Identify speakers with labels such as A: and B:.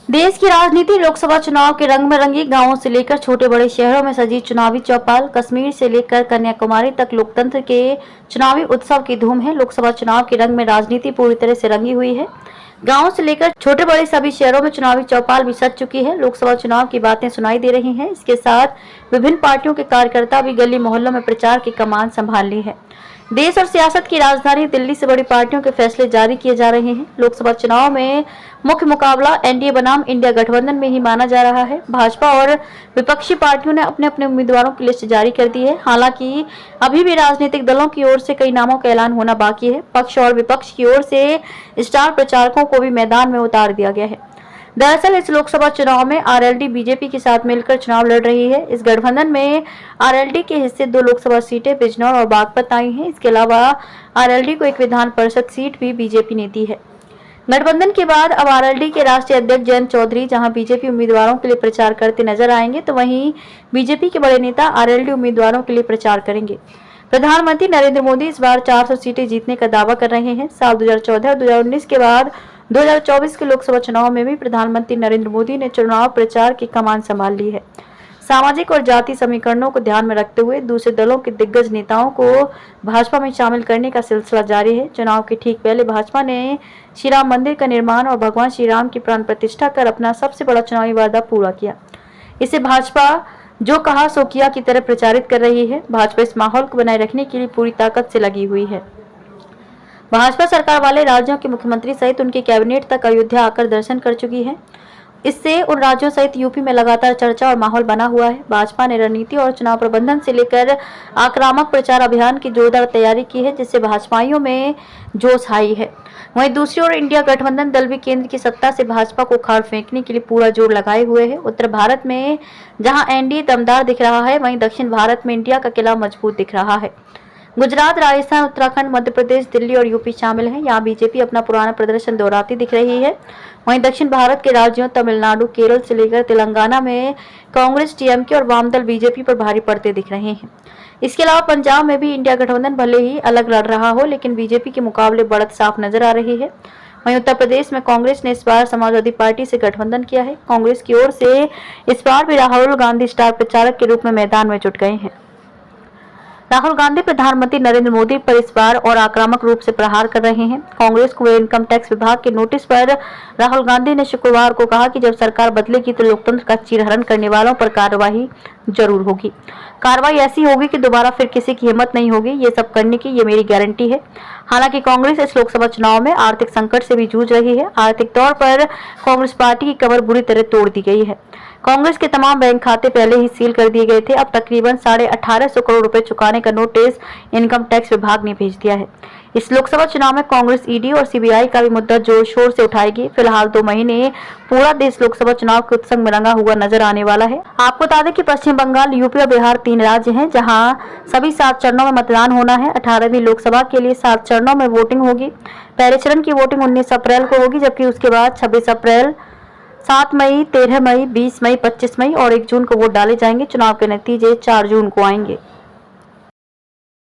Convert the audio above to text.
A: देश की राजनीति लोकसभा चुनाव के रंग में रंगी। गांवों से लेकर छोटे बड़े शहरों में सजी चुनावी चौपाल। कश्मीर से लेकर कन्याकुमारी तक लोकतंत्र के चुनावी उत्सव की धूम है। लोकसभा चुनाव के रंग में राजनीति पूरी तरह से रंगी हुई है। गांवों से लेकर छोटे बड़े सभी शहरों में चुनावी चौपाल भी सज चुकी है। लोकसभा चुनाव की बातें सुनाई दे रही हैं। इसके साथ विभिन्न पार्टियों के कार्यकर्ता भी गली मोहल्लों में प्रचार की कमान संभाल ली है। देश और सियासत की राजधानी दिल्ली से बड़ी पार्टियों के फैसले जारी किए जा रहे हैं। लोकसभा चुनाव में मुख्य मुकाबला एनडीए बनाम इंडिया गठबंधन में ही माना जा रहा है। भाजपा और विपक्षी पार्टियों ने अपने अपने उम्मीदवारों की लिस्ट जारी कर दी है। हालांकि अभी भी राजनीतिक दलों की ओर से कई नामों का ऐलान होना बाकी है। पक्ष और विपक्ष की ओर से स्टार प्रचारकों को भी मैदान में उतार दिया गया है। दरअसल इस लोकसभा चुनाव में आरएलडी बीजेपी के साथ मिलकर चुनाव लड़ रही है। इस गठबंधन में आरएलडी के हिस्से 2 लोकसभा सीटें बिजनौर और बागपत आई हैं। इसके अलावा आरएलडी को एक विधान परिषद सीट भी बीजेपी ने दी है। गठबंधन के बाद अब आरएलडी के राष्ट्रीय अध्यक्ष जयंत चौधरी जहां बीजेपी उम्मीदवारों के लिए प्रचार करते नजर आएंगे, तो वहीं बीजेपी के बड़े नेता आरएलडी उम्मीदवारों के लिए प्रचार करेंगे। प्रधानमंत्री नरेंद्र मोदी इस बार 400 सीटें जीतने का दावा कर रहे हैं। साल 2014 और 2019 के बाद 2024 के लोकसभा चुनाव में भी प्रधानमंत्री नरेंद्र मोदी ने चुनाव प्रचार की कमान संभाल ली है। सामाजिक और जाति समीकरणों को ध्यान में रखते हुए दूसरे दलों के दिग्गज नेताओं को भाजपा में शामिल करने का सिलसिला जारी है। चुनाव के ठीक पहले भाजपा ने श्री राम मंदिर का निर्माण और भगवान श्री राम की प्राण प्रतिष्ठा कर अपना सबसे बड़ा चुनावी वादा पूरा किया। इसे भाजपा जो कहा सो किया की तरह प्रचारित कर रही है। भाजपा इस माहौल को बनाए रखने के लिए पूरी ताकत से लगी हुई है। भाजपा सरकार वाले राज्यों के मुख्यमंत्री सहित उनके कैबिनेट तक अयोध्या आकर दर्शन कर चुकी है। इससे उन राज्यों सहित यूपी में लगातार चर्चा और माहौल बना हुआ है। भाजपा ने रणनीति और चुनाव प्रबंधन से लेकर आक्रामक प्रचार अभियान की जोरदार तैयारी की है, जिससे भाजपाइयों में जोश आई है। वहीं दूसरी ओर इंडिया गठबंधन दल भी केंद्र की सत्ता से भाजपा को उखाड़ फेंकने के लिए पूरा जोर लगाए हुए है। उत्तर भारत में जहां एनडीए दमदार दिख रहा है, वहीं दक्षिण भारत में इंडिया का किला मजबूत दिख रहा है। गुजरात, राजस्थान, उत्तराखंड, मध्य प्रदेश, दिल्ली और यूपी शामिल हैं। यहाँ बीजेपी अपना पुराना प्रदर्शन दोहराती दिख रही है। वहीं दक्षिण भारत के राज्यों तमिलनाडु, केरल से लेकर तेलंगाना में कांग्रेस, टीएमके और वाम दल बीजेपी पर भारी पड़ते दिख रहे हैं। इसके अलावा पंजाब में भी इंडिया गठबंधन भले ही अलग लड़ रहा हो, लेकिन बीजेपी के मुकाबले बढ़त साफ नजर आ रही है। वहीं उत्तर प्रदेश में कांग्रेस ने इस बार समाजवादी पार्टी से गठबंधन किया है। कांग्रेस की ओर से इस बार भी राहुल गांधी स्टार प्रचारक के रूप में मैदान में जुट गए हैं। राहुल गांधी प्रधानमंत्री नरेंद्र मोदी पर इस बार और आक्रामक रूप से प्रहार कर रहे हैं। कांग्रेस को इनकम टैक्स विभाग के नोटिस पर राहुल गांधी ने शुक्रवार को कहा कि जब सरकार बदलेगी तो लोकतंत्र का चीरहरण करने वालों पर कार्रवाई जरूर होगी। कार्रवाई ऐसी होगी कि दोबारा फिर किसी की हिम्मत नहीं होगी ये सब करने की, ये मेरी गारंटी है। हालांकि कांग्रेस इस लोकसभा चुनाव में आर्थिक संकट से भी जूझ रही है। आर्थिक तौर पर कांग्रेस पार्टी की कमर बुरी तरह तोड़ दी गई है। कांग्रेस के तमाम बैंक खाते पहले ही सील कर दिए गए थे। अब तकरीबन 1850 करोड़ रुपए चुकाने का नोटिस इनकम टैक्स विभाग ने भेज दिया है। इस लोकसभा चुनाव में कांग्रेस ईडी और सीबीआई का भी मुद्दा जोर शोर से उठाएगी। फिलहाल 2 महीने पूरा देश लोकसभा चुनाव के उत्सव में रंगा हुआ नजर आने वाला है। आपको बता दें कि पश्चिम बंगाल, यूपी और बिहार 3 राज्य हैं जहां सभी 7 चरणों में मतदान होना है। 18वीं लोकसभा के लिए 7 चरणों में वोटिंग होगी। पहले चरण की वोटिंग 19 अप्रैल को होगी, जबकि उसके बाद 26 अप्रैल, 7 मई, 13 मई, 20 मई, 25 मई और 1 जून को वोट डाले जाएंगे। चुनाव के नतीजे 4 जून को आएंगे।